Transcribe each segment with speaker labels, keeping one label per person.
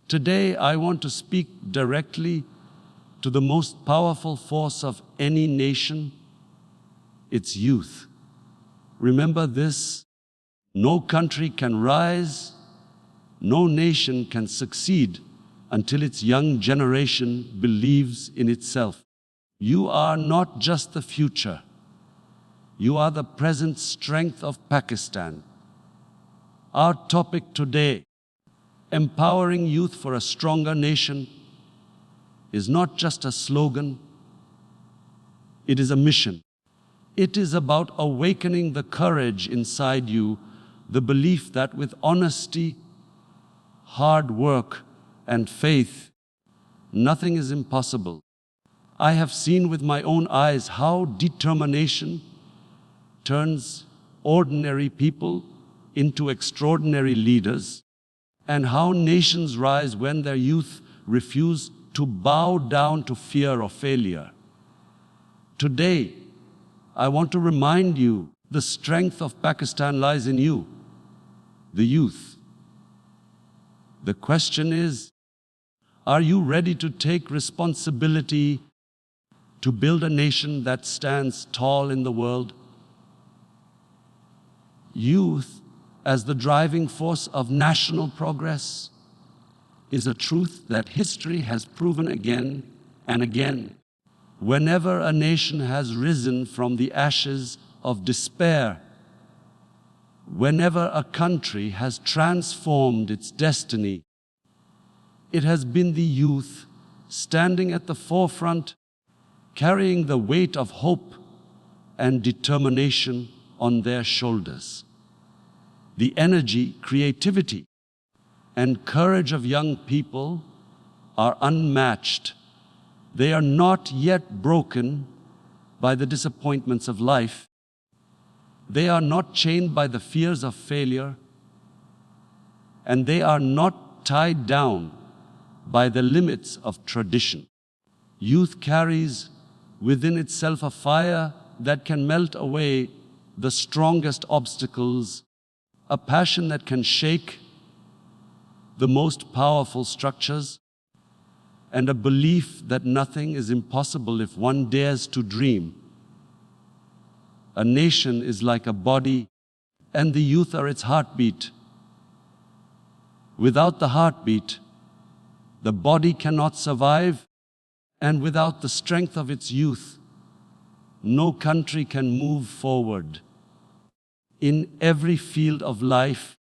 Speaker 1: Today, I want to speak directly to the most powerful force of any nation, its youth. Remember this: no country can rise, no nation can succeed until its young generation believes in itself. You are not just the future. You are the present strength of Pakistan. Our topic today, empowering youth for a stronger nation, is not just a slogan, it is a mission. It is about awakening the courage inside you, the belief that with honesty, hard work, and faith, nothing is impossible. I have seen with my own eyes how determination turns ordinary people into extraordinary leaders, and how nations rise when their youth refuse to bow down to fear or failure. Today, I want to remind you the strength of Pakistan lies in you, the youth. The question is, are you ready to take responsibility to build a nation that stands tall in the world? Youth, as the driving force of national progress, is a truth that history has proven again and again. Whenever a nation has risen from the ashes of despair, whenever a country has transformed its destiny, it has been the youth standing at the forefront, carrying the weight of hope and determination on their shoulders. The energy, creativity, and courage of young people are unmatched. They are not yet broken by the disappointments of life. They are not chained by the fears of failure, and they are not tied down by the limits of tradition. Youth carries within itself a fire that can melt away the strongest obstacles, a passion that can shake the most powerful structures, and a belief that nothing is impossible if one dares to dream. A nation is like a body, and the youth are its heartbeat. Without the heartbeat, the body cannot survive, and without the strength of its youth, no country can move forward. In every field of life,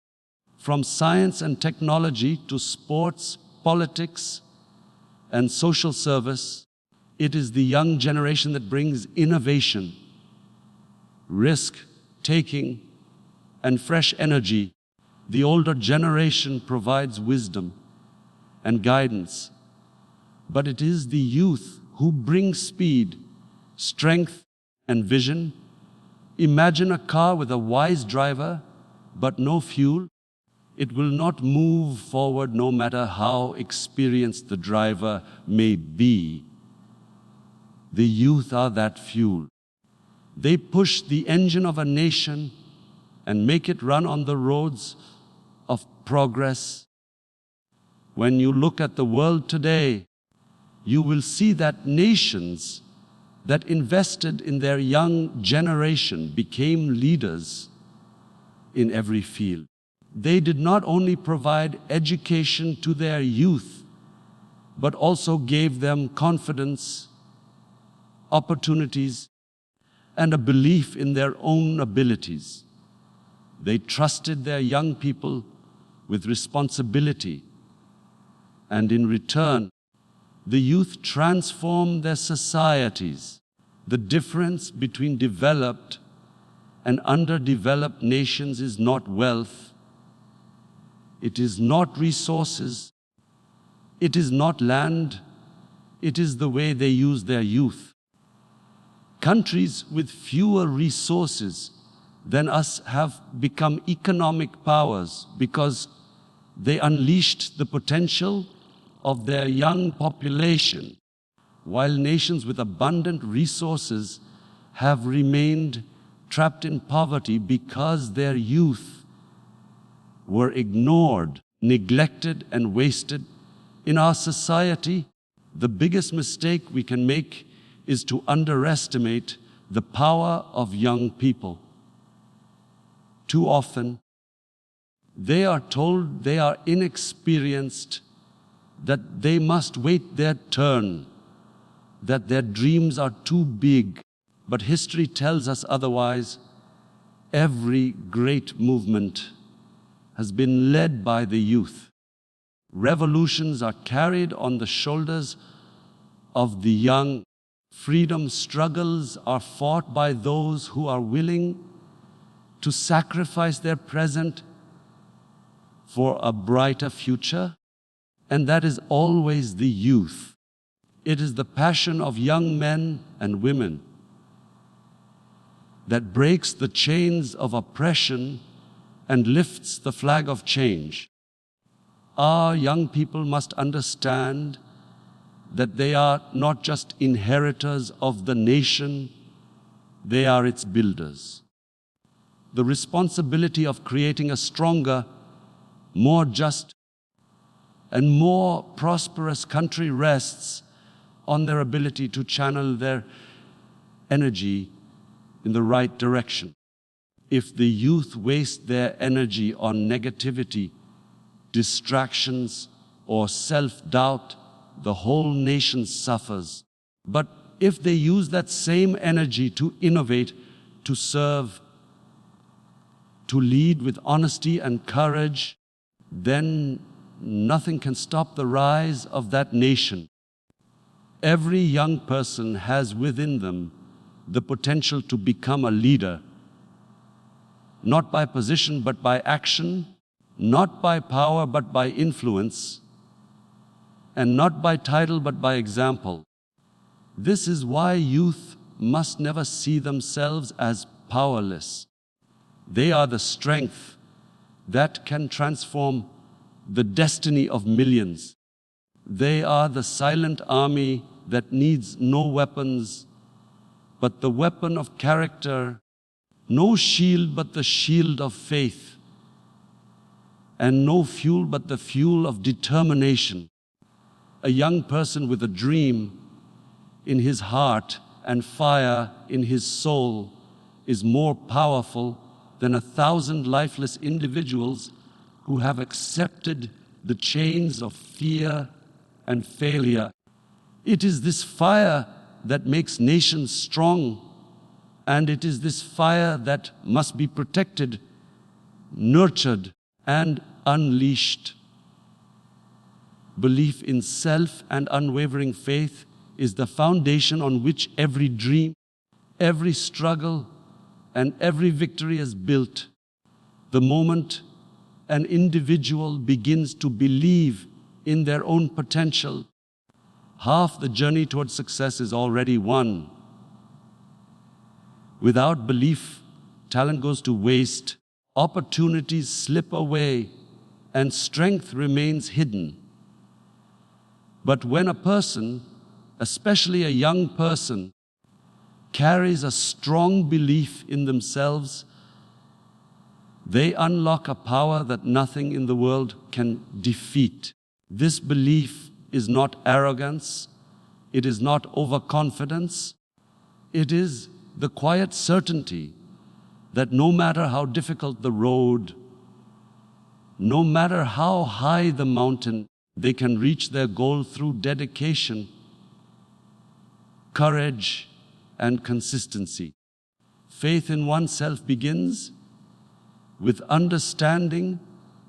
Speaker 1: from science and technology to sports, politics, and social service, it is the young generation that brings innovation, risk-taking, and fresh energy. The older generation provides wisdom and guidance, but it is the youth who bring speed, strength, and vision. Imagine a car with a wise driver, but no fuel. It will not move forward no matter how experienced the driver may be. The youth are that fuel. They push the engine of a nation and make it run on the roads of progress. When you look at the world today, you will see that nations that invested in their young generation became leaders in every field. They did not only provide education to their youth, but also gave them confidence, opportunities, and a belief in their own abilities. They trusted their young people with responsibility, and in return, the youth transformed their societies. The difference between developed and underdeveloped nations is not wealth, it is not resources, it is not land, it is the way they use their youth. Countries with fewer resources than us have become economic powers because they unleashed the potential of their young population, while nations with abundant resources have remained trapped in poverty because their youth were ignored, neglected, and wasted In our society, the biggest mistake we can make is to underestimate the power of young people. Too often, they are told they are inexperienced, that they must wait their turn, that their dreams are too big. But history tells us otherwise. Every great movement has been led by the youth. Revolutions are carried on the shoulders of the young. Freedom struggles are fought by those who are willing to sacrifice their present for a brighter future, and that is always the youth. It is the passion of young men and women that breaks the chains of oppression and lifts the flag of change. Our young people must understand that they are not just inheritors of the nation, they are its builders. The responsibility of creating a stronger, more just, and more prosperous country rests on their ability to channel their energy in the right direction. If the youth waste their energy on negativity, distractions, or self-doubt, the whole nation suffers. But if they use that same energy to innovate, to serve, to lead with honesty and courage, then nothing can stop the rise of that nation. Every young person has within them the potential to become a leader, not by position but by action, not by power but by influence, and not by title but by example. This is why youth must never see themselves as powerless. They are the strength that can transform the destiny of millions. They are the silent army that needs no weapons but the weapon of character, no shield but the shield of faith, and no fuel but the fuel of determination. A young person with a dream in his heart and fire in his soul is more powerful than 1,000 lifeless individuals who have accepted the chains of fear and failure. It is this fire that makes nations strong, and it is this fire that must be protected, nurtured, and unleashed. Belief in self and unwavering faith is the foundation on which every dream, every struggle, and every victory is built. The moment an individual begins to believe in their own potential, half the journey towards success is already won. Without belief, talent goes to waste, opportunities slip away, and strength remains hidden. But when a person, especially a young person, carries a strong belief in themselves, they unlock a power that nothing in the world can defeat. This belief is not arrogance, it is not overconfidence, it is the quiet certainty that no matter how difficult the road, no matter how high the mountain, they can reach their goal through dedication, courage, and consistency. Faith in oneself begins with understanding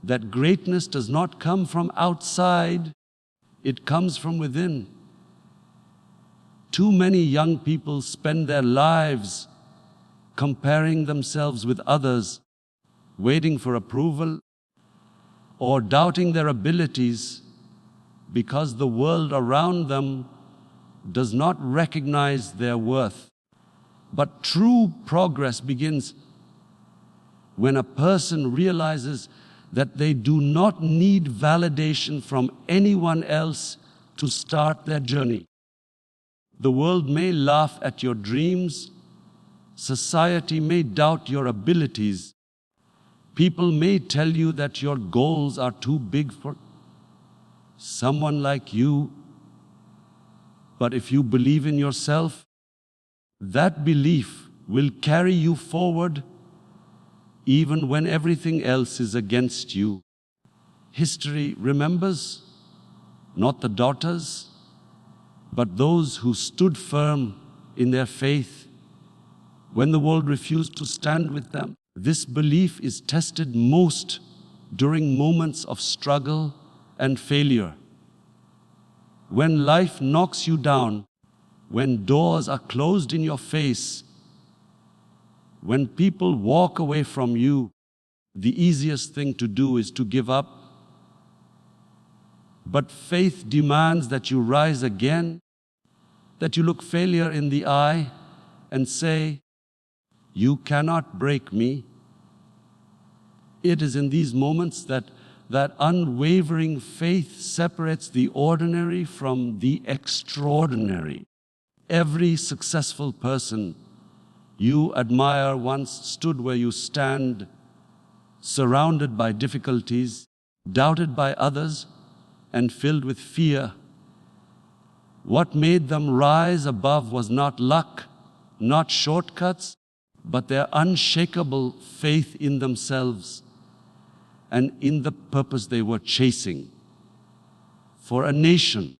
Speaker 1: that greatness does not come from outside, it comes from within. Too many young people spend their lives comparing themselves with others, waiting for approval, or doubting their abilities because the world around them does not recognize their worth. But true progress begins when a person realizes that they do not need validation from anyone else to start their journey. The world may laugh at your dreams, society may doubt your abilities, people may tell you that your goals are too big for. someone like you. But if you believe in yourself, that belief will carry you forward even when everything else is against you. History remembers not the doubters, but those who stood firm in their faith when the world refused to stand with them. This belief is tested most during moments of struggle and failure. When life knocks you down, when doors are closed in your face, when people walk away from you, the easiest thing to do is to give up. But faith demands that you rise again, that you look failure in the eye and say, "You cannot break me." It is in these moments that unwavering faith separates the ordinary from the extraordinary. Every successful person you admire once stood where you stand, surrounded by difficulties, doubted by others, and filled with fear. What made them rise above was not luck, not shortcuts, but their unshakable faith in themselves and in the purpose they were chasing. For a nation,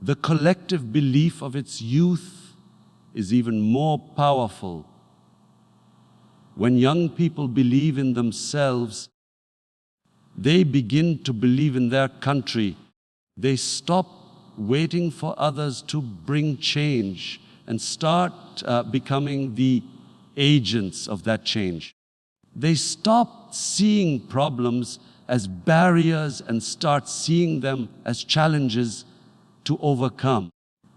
Speaker 1: the collective belief of its youth is even more powerful. When young people believe in themselves, they begin to believe in their country. They stop waiting for others to bring change and start becoming the agents of that change. They stop seeing problems as barriers and start seeing them as challenges to overcome.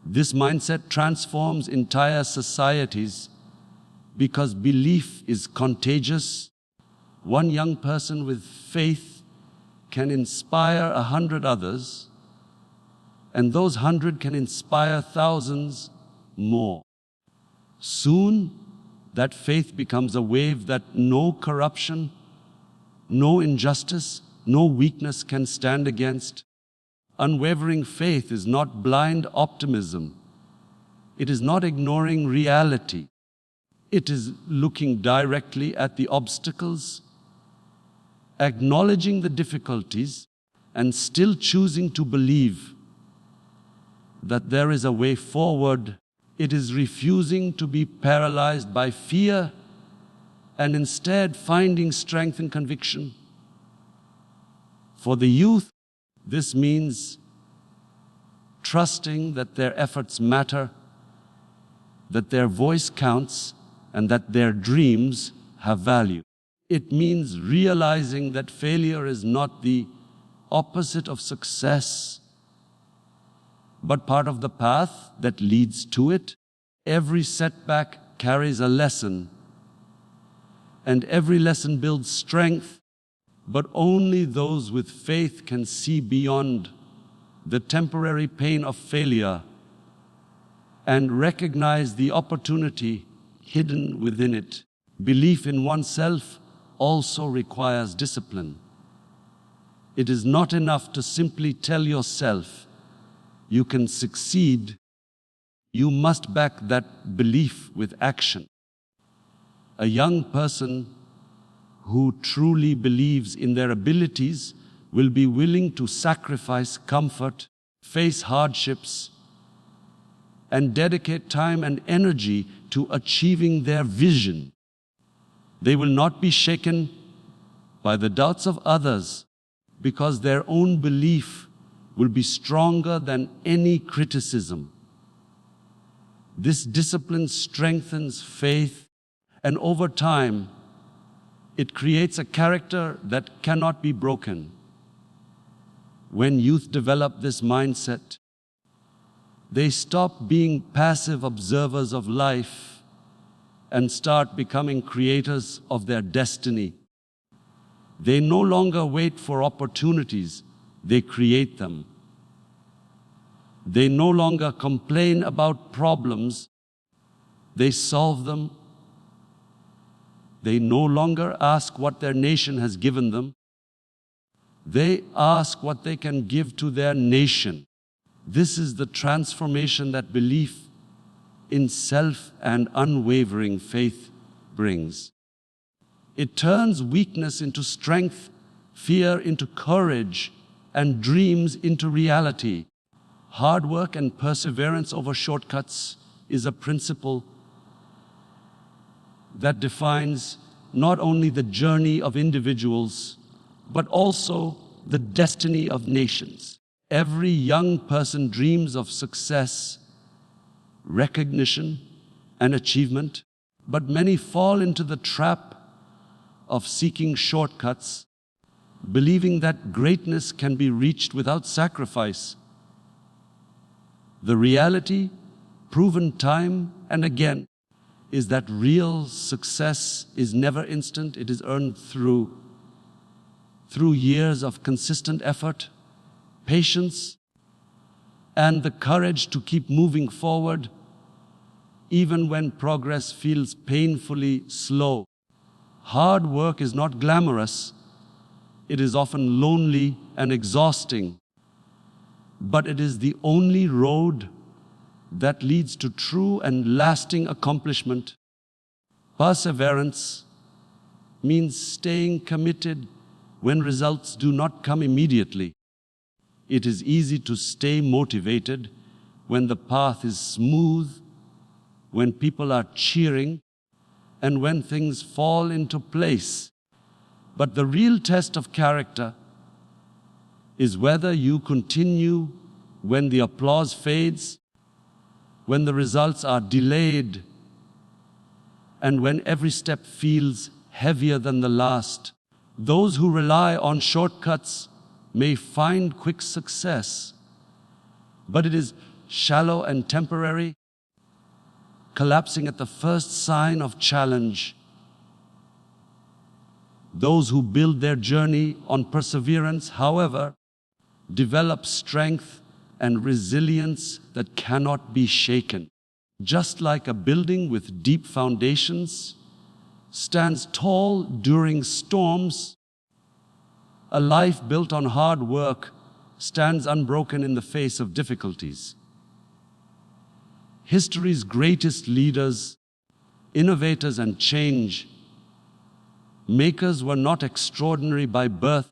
Speaker 1: This mindset transforms entire societies because belief is contagious. One young person with faith can inspire 100 others, and those 100 can inspire thousands more. Soon, that faith becomes a wave that no corruption, no injustice, no weakness can stand against. Unwavering faith is not blind optimism. It is not ignoring reality. It is looking directly at the obstacles, acknowledging the difficulties, and still choosing to believe that there is a way forward. It is refusing to be paralyzed by fear and instead finding strength in conviction. For the youth, this means trusting that their efforts matter, that their voice counts, and that their dreams have value. It means realizing that failure is not the opposite of success, but part of the path that leads to it. Every setback carries a lesson, and every lesson builds strength, but only those with faith can see beyond the temporary pain of failure and recognize the opportunity hidden within it. Belief in oneself also requires discipline. It is not enough to simply tell yourself you can succeed. You must back that belief with action. A young person who truly believes in their abilities will be willing to sacrifice comfort, face hardships, and dedicate time and energy to achieving their vision. They will not be shaken by the doubts of others because their own belief will be stronger than any criticism. This discipline strengthens faith, and over time, it creates a character that cannot be broken. When youth develop this mindset, they stop being passive observers of life and start becoming creators of their destiny. They no longer wait for opportunities, they create them. They no longer complain about problems, they solve them. They no longer ask what their nation has given them, They ask what they can give to their nation. This is the transformation that belief in self and unwavering faith brings. It turns weakness into strength, fear into courage, and dreams into reality. Hard work and perseverance over shortcuts is a principle that defines not only the journey of individuals, but also the destiny of nations. Every young person dreams of success, recognition, and achievement, but many fall into the trap of seeking shortcuts, believing that greatness can be reached without sacrifice. The reality, proven time and again, is that real success is never instant. It is earned through years of consistent effort, patience, and the courage to keep moving forward, even when progress feels painfully slow. Hard work is not glamorous. It is often lonely and exhausting, but it is the only road that leads to true and lasting accomplishment. Perseverance means staying committed when results do not come immediately. It is easy to stay motivated when the path is smooth, when people are cheering, and when things fall into place. But the real test of character is whether you continue when the applause fades, when the results are delayed, and when every step feels heavier than the last. Those who rely on shortcuts may find quick success, but it is shallow and temporary, collapsing at the first sign of challenge. Those who build their journey on perseverance, however, develop strength and resilience that cannot be shaken. Just like a building with deep foundations stands tall during storms, a life built on hard work stands unbroken in the face of difficulties. History's greatest leaders, innovators, and change makers were not extraordinary by birth.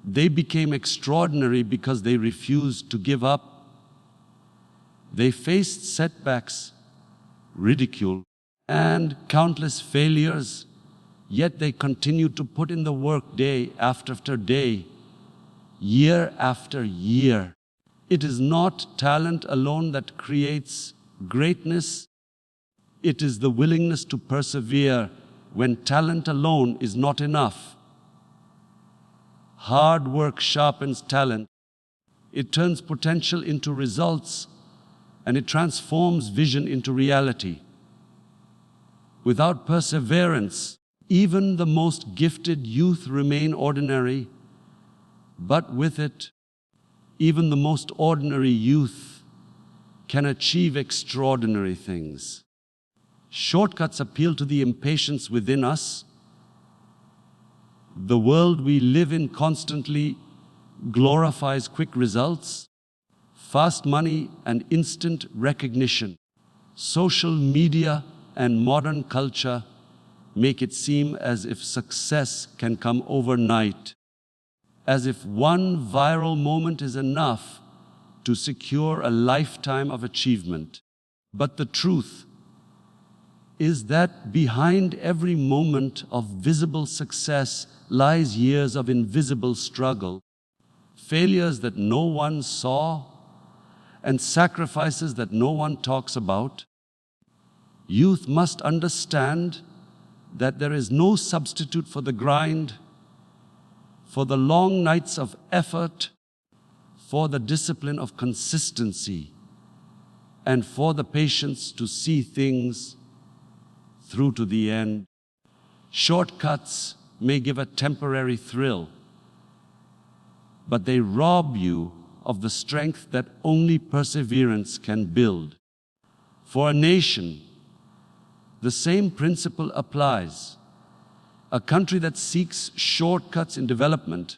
Speaker 1: They became extraordinary because they refused to give up. They faced setbacks, ridicule, and countless failures, yet they continued to put in the work day after day, year after year. It is not talent alone that creates greatness. It is the willingness to persevere when talent alone is not enough. Hard work sharpens talent. It turns potential into results, and it transforms vision into reality. Without perseverance, even the most gifted youth remain ordinary, but with it, even the most ordinary youth can achieve extraordinary things. Shortcuts appeal to the impatience within us. The world we live in constantly glorifies quick results, fast money, and instant recognition. Social media and modern culture make it seem as if success can come overnight, as if one viral moment is enough to secure a lifetime of achievement. But the truth is that behind every moment of visible success lies years of invisible struggle, failures that no one saw, and sacrifices that no one talks about. Youth must understand that there is no substitute for the grind, for the long nights of effort, for the discipline of consistency, and for the patience to see things through to the end. Shortcuts may give a temporary thrill, but they rob you of the strength that only perseverance can build. For a nation, the same principle applies. A country that seeks shortcuts in development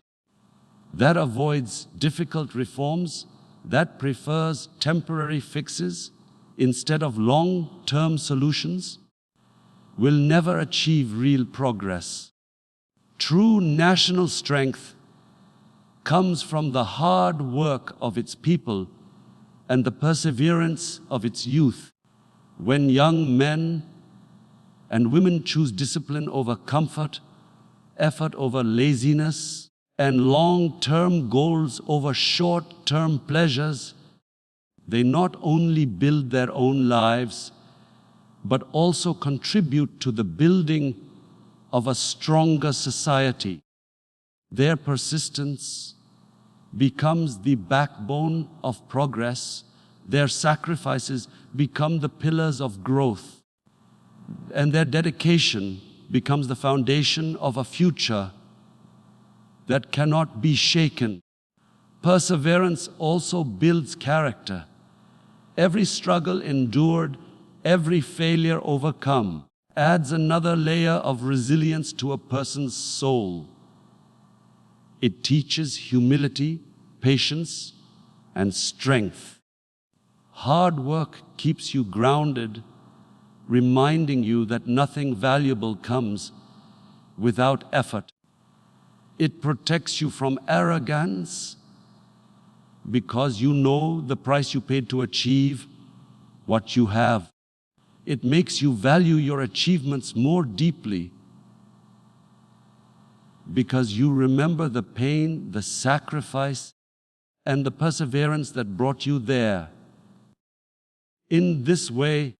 Speaker 1: that avoids difficult reforms, that prefers temporary fixes instead of long-term solutions, will never achieve real progress. True national strength comes from the hard work of its people and the perseverance of its youth. When young men and women choose discipline over comfort, effort over laziness, and long-term goals over short-term pleasures, they not only build their own lives, but also contribute to the building of a stronger society. Their persistence becomes the backbone of progress. Their sacrifices become the pillars of growth. And their dedication becomes the foundation of a future that cannot be shaken. Perseverance also builds character. Every struggle endured, every failure overcome, adds another layer of resilience to a person's soul. It teaches humility, patience, and strength. Hard work keeps you grounded, reminding you that nothing valuable comes without effort. It protects you from arrogance because you know the price you paid to achieve what you have. It makes you value your achievements more deeply because you remember the pain, the sacrifice, and the perseverance that brought you there. In this way,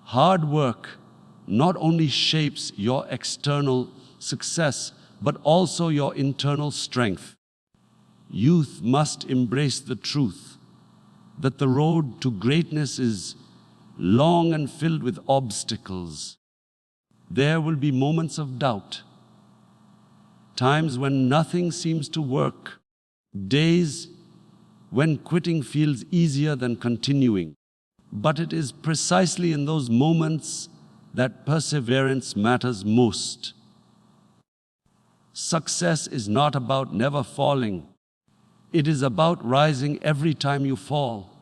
Speaker 1: hard work not only shapes your external success, but also your internal strength. Youth must embrace the truth that the road to greatness is long and filled with obstacles. There will be moments of doubt, times when nothing seems to work, days when quitting feels easier than continuing. But it is precisely in those moments that perseverance matters most. Success is not about never falling. It is about rising every time you fall.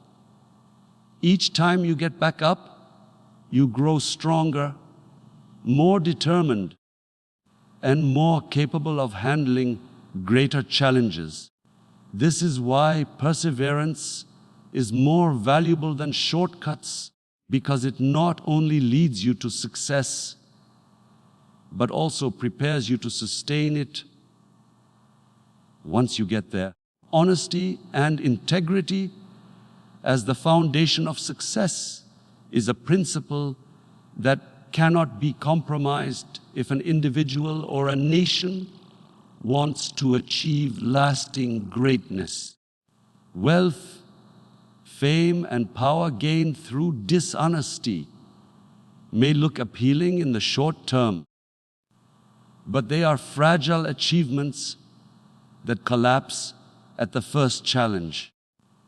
Speaker 1: Each time you get back up, you grow stronger, more determined, and more capable of handling greater challenges. This is why perseverance is more valuable than shortcuts, because it not only leads you to success, but also prepares you to sustain it once you get there. Honesty and integrity as the foundation of success is a principle that cannot be compromised if an individual or a nation wants to achieve lasting greatness. Wealth, fame, and power gained through dishonesty may look appealing in the short term, but they are fragile achievements that collapse at the first challenge.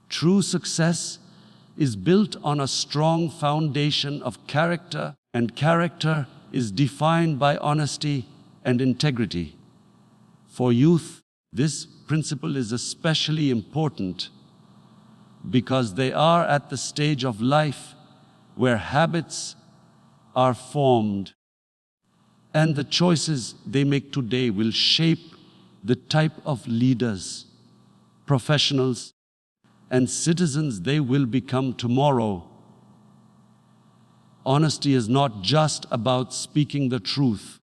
Speaker 1: True success is built on a strong foundation of character, and character is defined by honesty and integrity. For youth, this principle is especially important because they are at the stage of life where habits are formed, and the choices they make today will shape the type of leaders, professionals, and citizens they will become tomorrow. Honesty is not just about speaking the truth.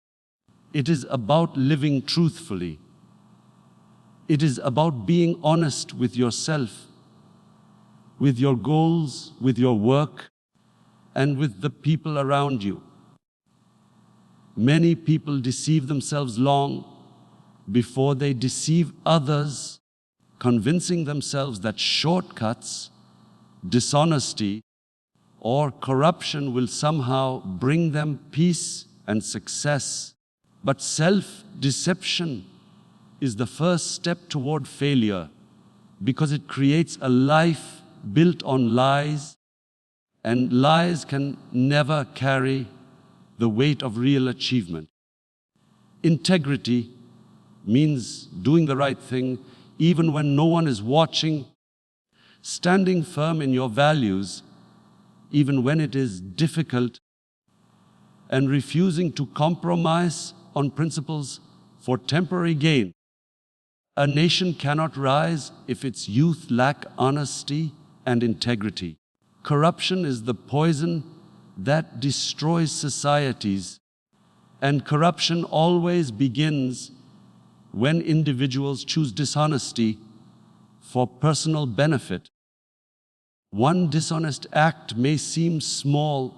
Speaker 1: It is about living truthfully. It is about being honest with yourself, with your goals, with your work, and with the people around you. Many people deceive themselves long before they deceive others, convincing themselves that shortcuts, dishonesty, or corruption will somehow bring them peace and success. But self-deception is the first step toward failure because it creates a life built on lies, and lies can never carry the weight of real achievement. Integrity means doing the right thing even when no one is watching, standing firm in your values, even when it is difficult, and refusing to compromise on principles for temporary gain. A nation cannot rise if its youth lack honesty and integrity. Corruption is the poison that destroys societies, and corruption always begins when individuals choose dishonesty for personal benefit. One dishonest act may seem small,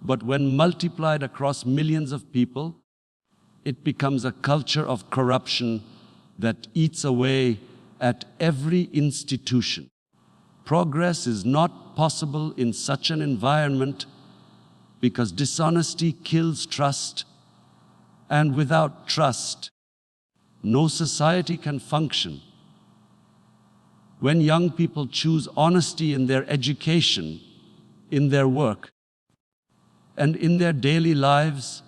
Speaker 1: but when multiplied across millions of people, it becomes a culture of corruption that eats away at every institution. Progress is not possible in such an environment because dishonesty kills trust, and without trust, no society can function. When young people choose honesty in their education, in their work, and in their daily lives,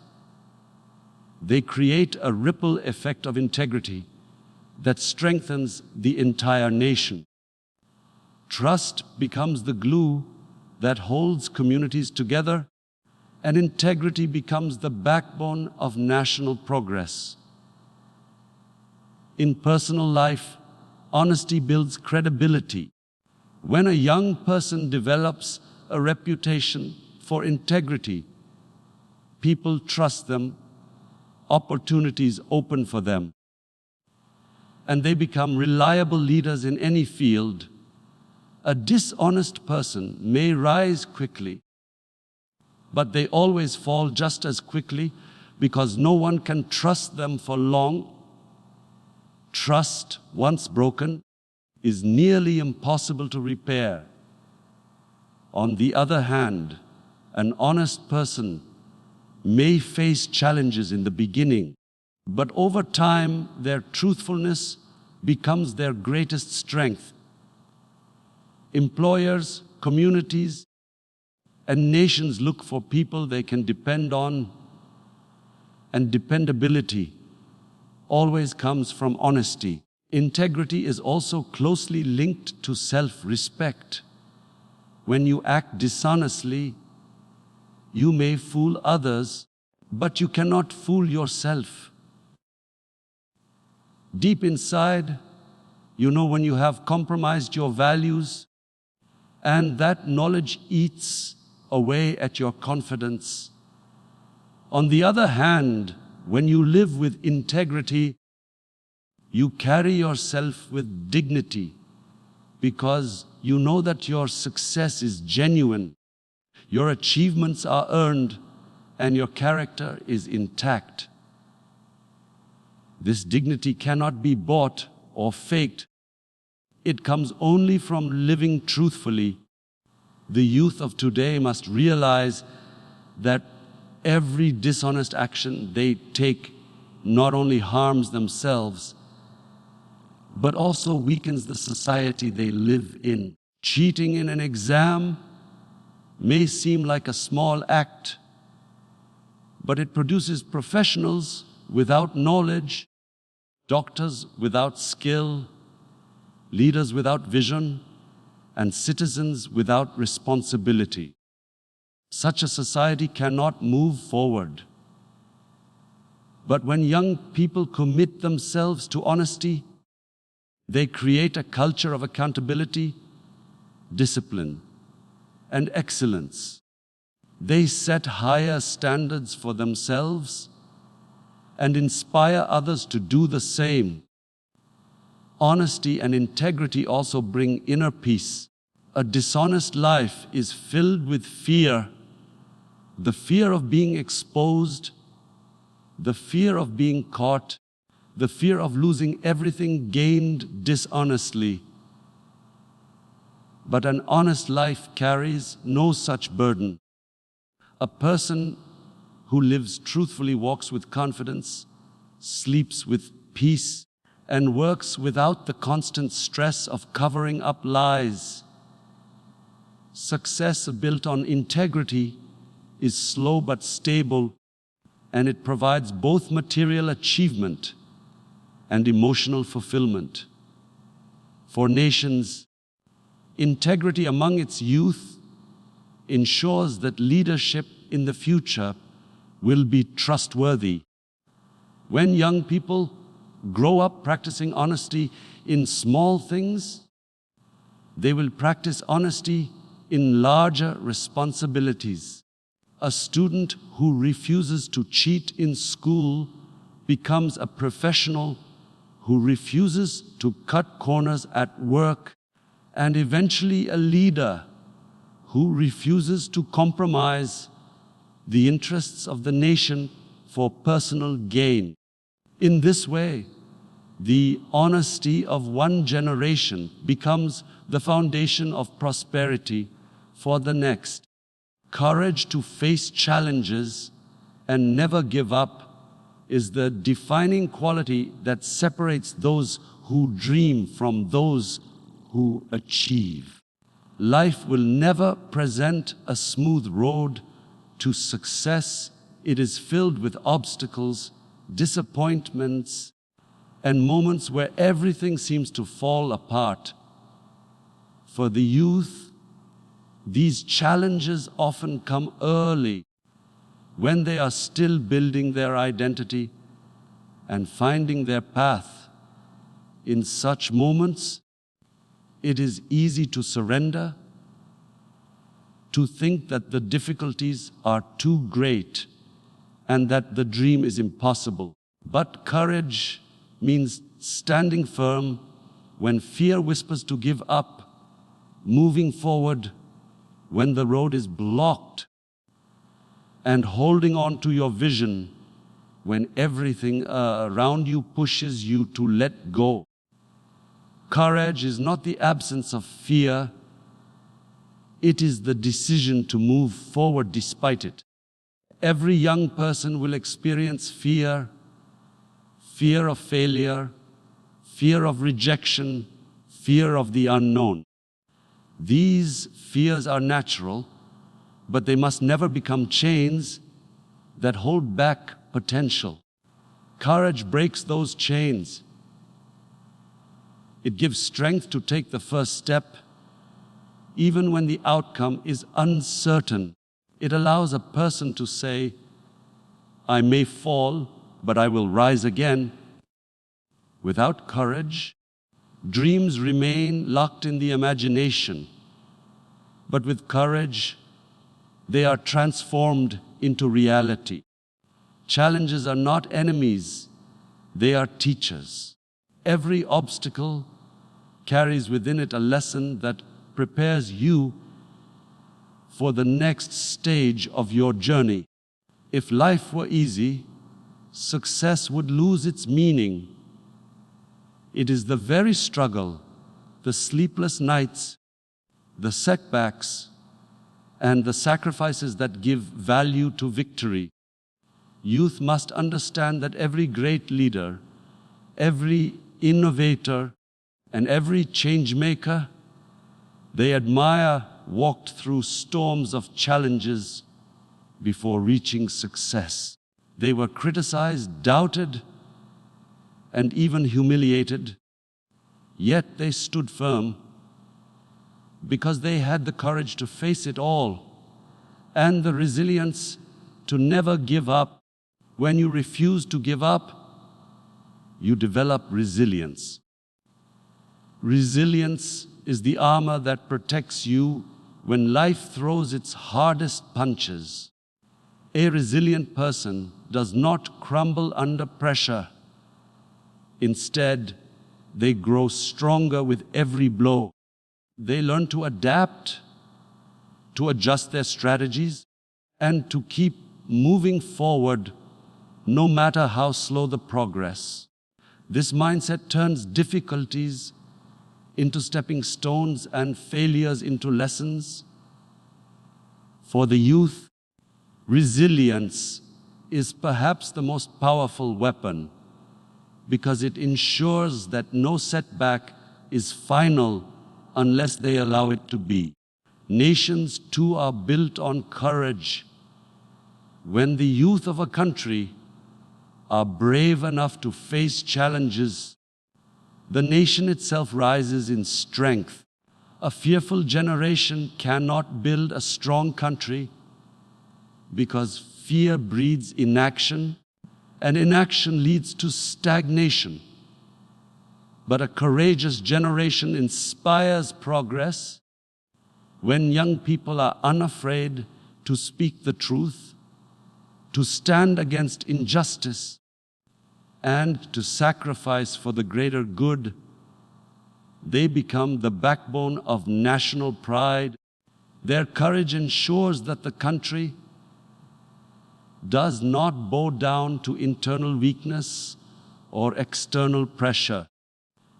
Speaker 1: they create a ripple effect of integrity that strengthens the entire nation. Trust becomes the glue that holds communities together, and integrity becomes the backbone of national progress. In personal life, honesty builds credibility. When a young person develops a reputation for integrity, people trust them, opportunities open for them, and they become reliable leaders in any field. A dishonest person may rise quickly, but they always fall just as quickly because no one can trust them for long. Trust, once broken, is nearly impossible to repair. On the other hand, an honest person may face challenges in the beginning, but over time, their truthfulness becomes their greatest strength. Employers, communities, and nations look for people they can depend on, and dependability always comes from honesty. Integrity is also closely linked to self-respect. When you act dishonestly, you may fool others, but you cannot fool yourself. Deep inside, you know when you have compromised your values, and that knowledge eats away at your confidence. On the other hand, when you live with integrity, you carry yourself with dignity because you know that your success is genuine, your achievements are earned, and your character is intact. This dignity cannot be bought or faked. It comes only from living truthfully. The youth of today must realize that every dishonest action they take not only harms themselves, but also weakens the society they live in. Cheating in an exam may seem like a small act, but it produces professionals without knowledge, doctors without skill, leaders without vision, and citizens without responsibility. Such a society cannot move forward. But when young people commit themselves to honesty, they create a culture of accountability, discipline, and excellence. They set higher standards for themselves and inspire others to do the same. Honesty and integrity also bring inner peace. A dishonest life is filled with fear, the fear of being exposed, the fear of being caught, the fear of losing everything gained dishonestly. But an honest life carries no such burden. A person who lives truthfully walks with confidence, sleeps with peace, and works without the constant stress of covering up lies. Success built on integrity is slow but stable, and it provides both material achievement and emotional fulfillment. For nations, integrity among its youth ensures that leadership in the future will be trustworthy. When young people grow up practicing honesty in small things, they will practice honesty in larger responsibilities. A student who refuses to cheat in school becomes a professional who refuses to cut corners at work, and eventually a leader who refuses to compromise the interests of the nation for personal gain. In this way, the honesty of one generation becomes the foundation of prosperity for the next. Courage to face challenges and never give up is the defining quality that separates those who dream from those who achieve. Life will never present a smooth road to success. It is filled with obstacles, disappointments, and moments where everything seems to fall apart. For the youth, these challenges often come early, when they are still building their identity and finding their path. In such moments, it is easy to surrender, to think that the difficulties are too great and that the dream is impossible. But courage means standing firm when fear whispers to give up, moving forward when the road is blocked, and holding on to your vision when everything around you pushes you to let go. Courage is not the absence of fear, it is the decision to move forward despite it. Every young person will experience fear, fear of failure, fear of rejection, fear of the unknown. These fears are natural, but they must never become chains that hold back potential. Courage breaks those chains. It gives strength to take the first step, even when the outcome is uncertain. It allows a person to say, "I may fall, but I will rise again." Without courage, dreams remain locked in the imagination. But with courage, they are transformed into reality. Challenges are not enemies, they are teachers. Every obstacle carries within it a lesson that prepares you for the next stage of your journey. If life were easy, success would lose its meaning. It is the very struggle, the sleepless nights, the setbacks, and the sacrifices that give value to victory. Youth must understand that every great leader, every innovator, and every change maker they admire walked through storms of challenges before reaching success. They were criticized, doubted, and even humiliated, yet they stood firm because they had the courage to face it all and the resilience to never give up. When you refuse to give up, you develop resilience. Resilience is the armor that protects you when life throws its hardest punches. A resilient person does not crumble under pressure. Instead, they grow stronger with every blow. They learn to adapt, to adjust their strategies, and to keep moving forward no matter how slow the progress. This mindset turns difficulties into stepping stones and failures into lessons. For the youth, resilience is perhaps the most powerful weapon because it ensures that no setback is final unless they allow it to be. Nations too are built on courage. When the youth of a country are brave enough to face challenges, the nation itself rises in strength. A fearful generation cannot build a strong country because fear breeds inaction, and inaction leads to stagnation. But a courageous generation inspires progress when young people are unafraid to speak the truth, to stand against injustice, and to sacrifice for the greater good. They become the backbone of national pride. Their courage ensures that the country does not bow down to internal weakness or external pressure.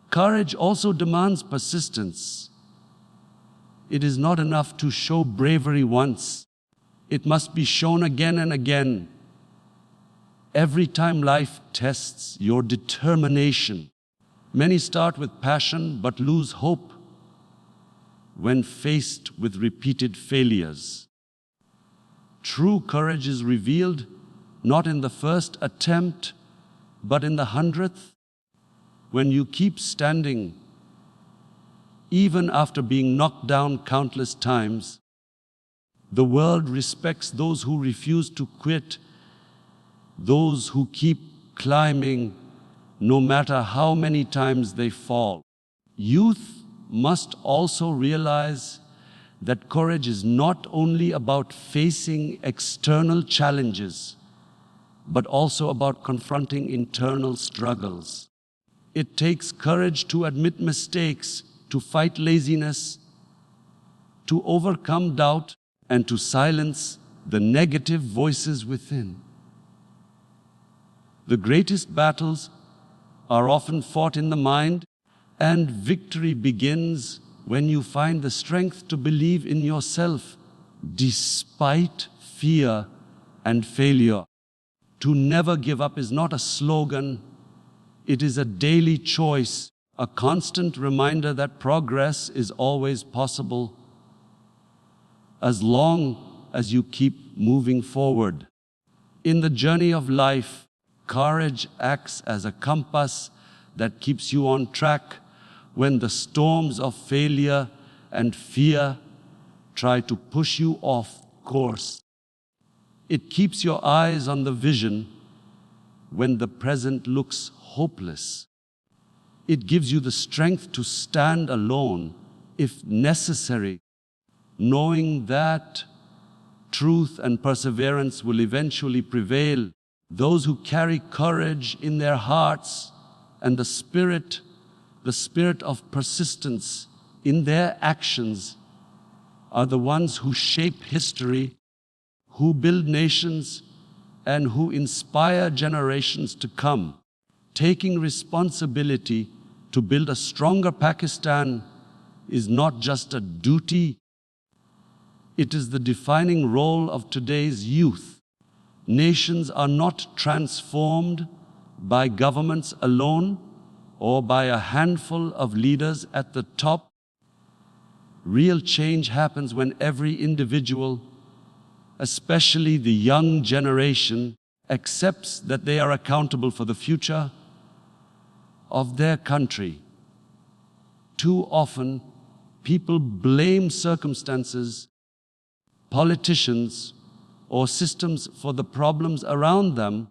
Speaker 1: Courage also demands persistence. It is not enough to show bravery once. It must be shown again and again. Every time life tests your determination. Many start with passion but lose hope when faced with repeated failures. True courage is revealed not in the first attempt, but in the 100th, when you keep standing, even after being knocked down countless times. The world respects those who refuse to quit, those who keep climbing no matter how many times they fall. Youth must also realize that courage is not only about facing external challenges, but also about confronting internal struggles. It takes courage to admit mistakes, to fight laziness, to overcome doubt, and to silence the negative voices within. The greatest battles are often fought in the mind, and victory begins when you find the strength to believe in yourself despite fear and failure. To never give up is not a slogan, it is a daily choice, a constant reminder that progress is always possible as long as you keep moving forward. In the journey of life, courage acts as a compass that keeps you on track when the storms of failure and fear try to push you off course. It keeps your eyes on the vision when the present looks hopeless. It gives you the strength to stand alone if necessary, knowing that truth and perseverance will eventually prevail. Those who carry courage in their hearts and the spirit of persistence in their actions are the ones who shape history, who build nations, and who inspire generations to come. Taking responsibility to build a stronger Pakistan is not just a duty, it is the defining role of today's youth. Nations are not transformed by governments alone or by a handful of leaders at the top. Real change happens when every individual, especially the young generation, accepts that they are accountable for the future of their country. Too often, people blame circumstances, politicians, or systems for the problems around them,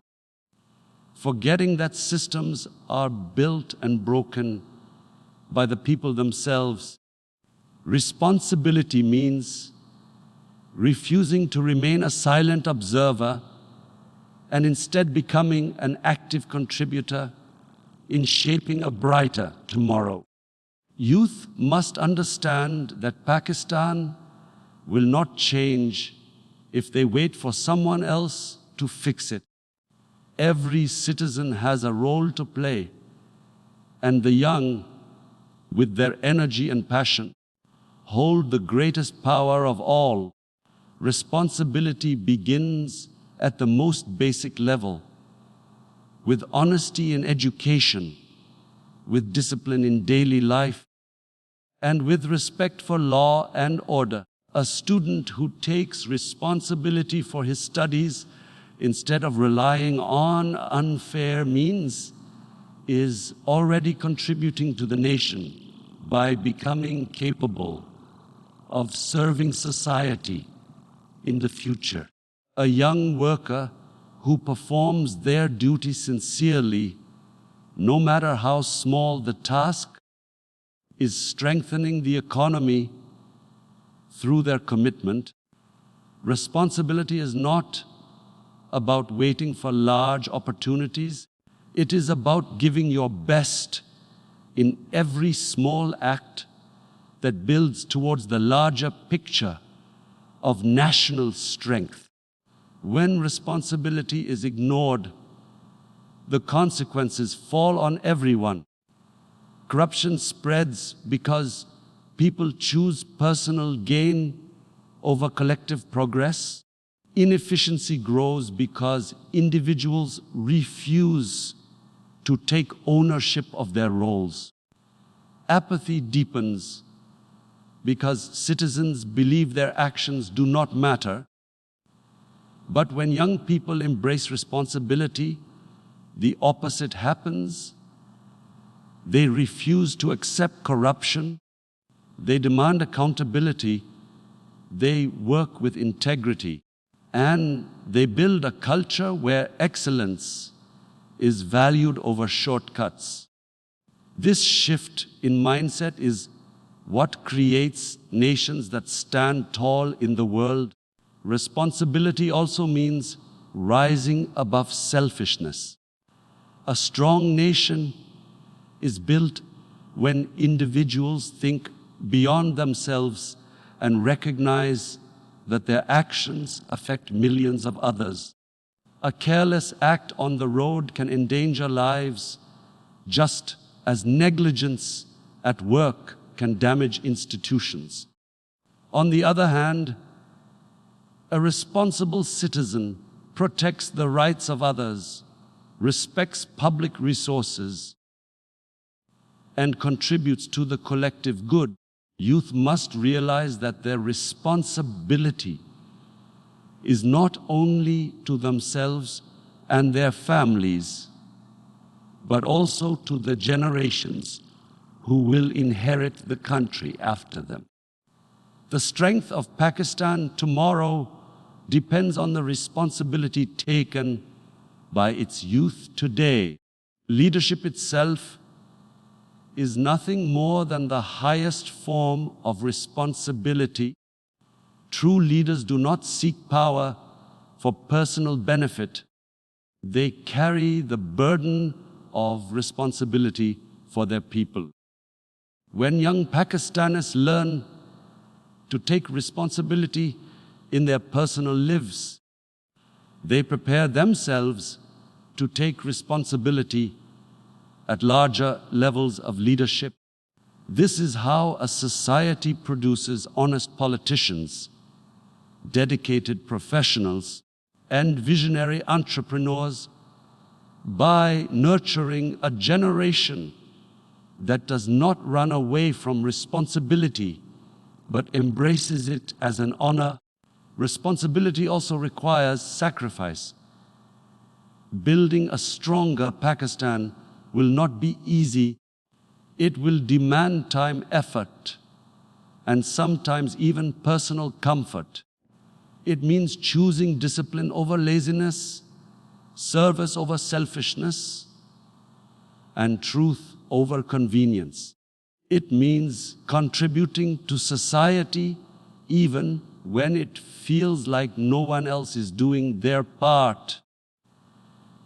Speaker 1: forgetting that systems are built and broken by the people themselves. Responsibility means refusing to remain a silent observer and instead becoming an active contributor in shaping a brighter tomorrow. Youth must understand that Pakistan will not change if they wait for someone else to fix it. Every citizen has a role to play, and the young, with their energy and passion, hold the greatest power of all. Responsibility begins at the most basic level, with honesty in education, with discipline in daily life, and with respect for law and order. A student who takes responsibility for his studies instead of relying on unfair means is already contributing to the nation by becoming capable of serving society in the future. A young worker who performs their duty sincerely, no matter how small the task, is strengthening the economy through their commitment. Responsibility is not about waiting for large opportunities. It is about giving your best in every small act that builds towards the larger picture of national strength. When responsibility is ignored, the consequences fall on everyone. Corruption spreads because people choose personal gain over collective progress. Inefficiency grows because individuals refuse to take ownership of their roles. Apathy deepens because citizens believe their actions do not matter. But when young people embrace responsibility, the opposite happens. They refuse to accept corruption. They demand accountability. They work with integrity. And they build a culture where excellence is valued over shortcuts. This shift in mindset is what creates nations that stand tall in the world. Responsibility also means rising above selfishness. A strong nation is built when individuals think beyond themselves and recognize that their actions affect millions of others. A careless act on the road can endanger lives, just as negligence at work can damage institutions. On the other hand, a responsible citizen protects the rights of others, respects public resources, and contributes to the collective good. Youth must realize that their responsibility is not only to themselves and their families, but also to the generations who will inherit the country after them. The strength of Pakistan tomorrow depends on the responsibility taken by its youth today. Leadership itself is nothing more than the highest form of responsibility. True leaders do not seek power for personal benefit. They carry the burden of responsibility for their people. When young Pakistanis learn to take responsibility in their personal lives, they prepare themselves to take responsibility at larger levels of leadership. This is how a society produces honest politicians, dedicated professionals, and visionary entrepreneurs, by nurturing a generation that does not run away from responsibility, but embraces it as an honor. Responsibility also requires sacrifice. Building a stronger Pakistan will not be easy. It will demand time, effort, and sometimes even personal comfort. It means choosing discipline over laziness, service over selfishness, and truth over convenience. It means contributing to society even when it feels like no one else is doing their part.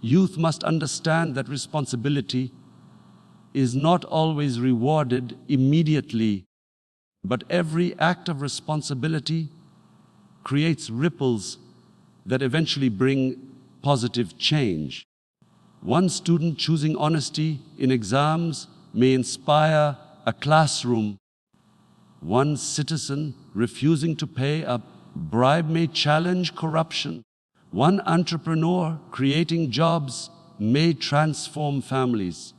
Speaker 1: Youth must understand that responsibility is not always rewarded immediately, but every act of responsibility creates ripples that eventually bring positive change. One student choosing honesty in exams may inspire a classroom. One citizen refusing to pay a bribe may challenge corruption. One entrepreneur creating jobs may transform families.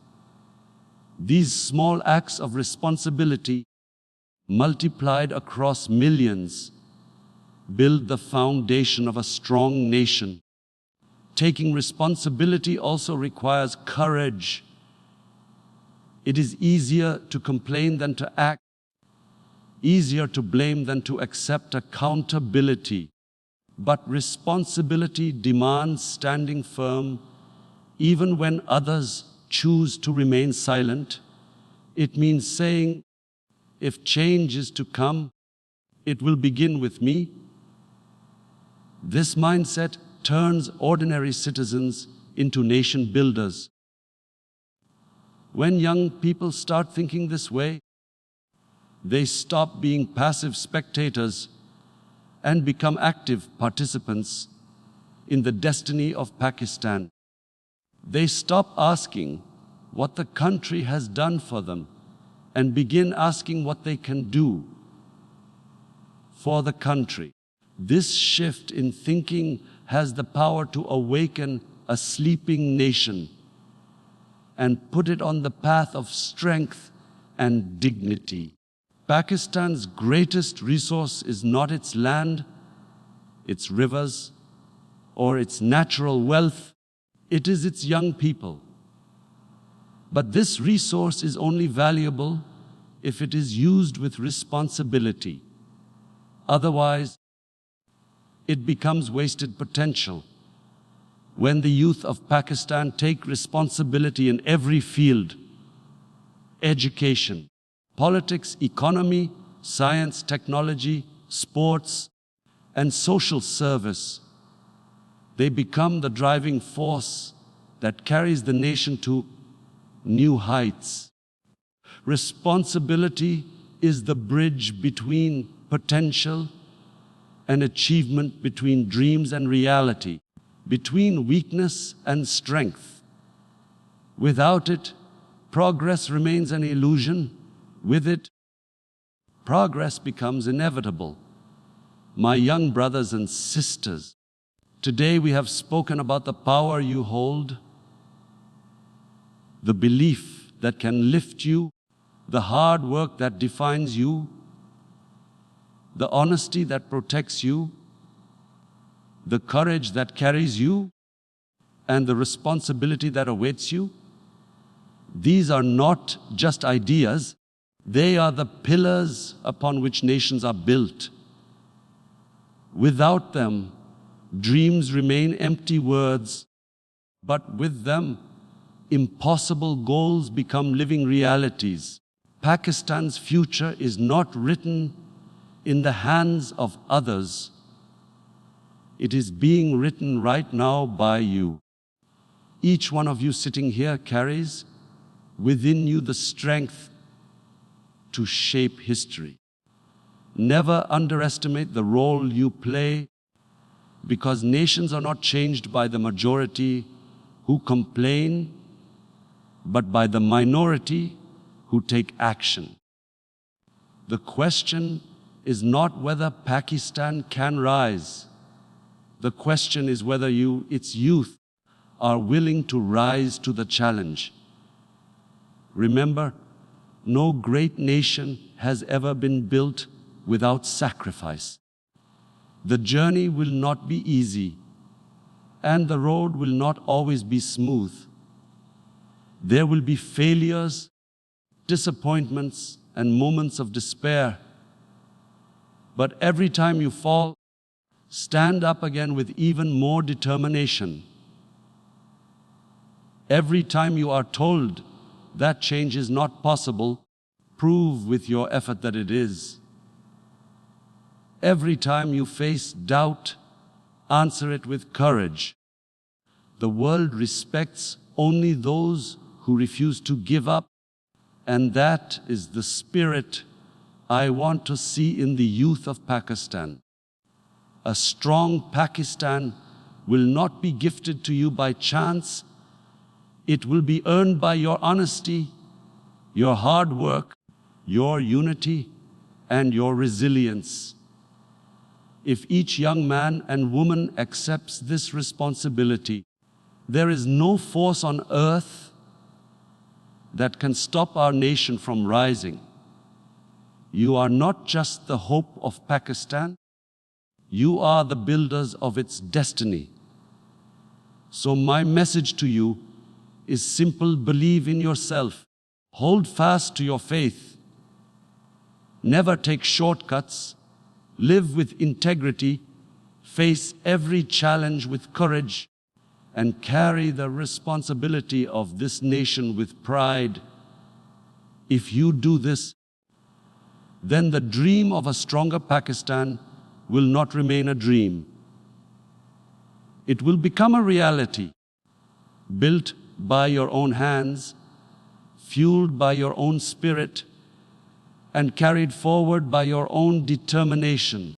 Speaker 1: These small acts of responsibility, multiplied across millions, build the foundation of a strong nation. Taking responsibility also requires courage It is easier to complain than to act, easier to blame than to accept accountability. But responsibility demands standing firm even when others choose to remain silent. It means saying, if change is to come, it will begin with me. This mindset turns ordinary citizens into nation builders. When young people start thinking this way, they stop being passive spectators and become active participants in the destiny of Pakistan. They stop asking what the country has done for them and begin asking what they can do for the country. This shift in thinking has the power to awaken a sleeping nation and put it on the path of strength and dignity. Pakistan's greatest resource is not its land, its rivers, or its natural wealth. It is its young people. But this resource is only valuable if it is used with responsibility. Otherwise, it becomes wasted potential. When the youth of Pakistan take responsibility in every field, education, politics, economy, science, technology, sports, and social service, they become the driving force that carries the nation to new heights. Responsibility is the bridge between potential and achievement, between dreams and reality, between weakness and strength. Without it, progress remains an illusion. With it, progress becomes inevitable. My young brothers and sisters, today we have spoken about the power you hold, the belief that can lift you, the hard work that defines you, the honesty that protects you, the courage that carries you, and the responsibility that awaits you. These are not just ideas, they are the pillars upon which nations are built. Without them, dreams remain empty words, but with them, impossible goals become living realities. Pakistan's future is not written in the hands of others. It is being written right now by you. Each one of you sitting here carries within you the strength to shape history. Never underestimate the role you play, because nations are not changed by the majority who complain, but by the minority who take action. The question is not whether Pakistan can rise. The question is whether its youth, are willing to rise to the challenge. Remember, no great nation has ever been built without sacrifice. The journey will not be easy, and the road will not always be smooth. There will be failures, disappointments, and moments of despair. But every time you fall, stand up again with even more determination. Every time you are told that change is not possible, prove with your effort that it is. Every time you face doubt, answer it with courage. The world respects only those who refuse to give up, and that is the spirit I want to see in the youth of Pakistan. A strong Pakistan will not be gifted to you by chance. It will be earned by your honesty, your hard work, your unity, and your resilience. If each young man and woman accepts this responsibility, there is no force on earth that can stop our nation from rising. You are not just the hope of Pakistan, you are the builders of its destiny. So my message to you is simple: believe in yourself, Hold fast to your faith. Never take shortcuts. Live with integrity. Face every challenge with courage, and carry the responsibility of this nation with pride. If you do this, then the dream of a stronger Pakistan will not remain a dream. It will become a reality, built by your own hands, fueled by your own spirit, and carried forward by your own determination.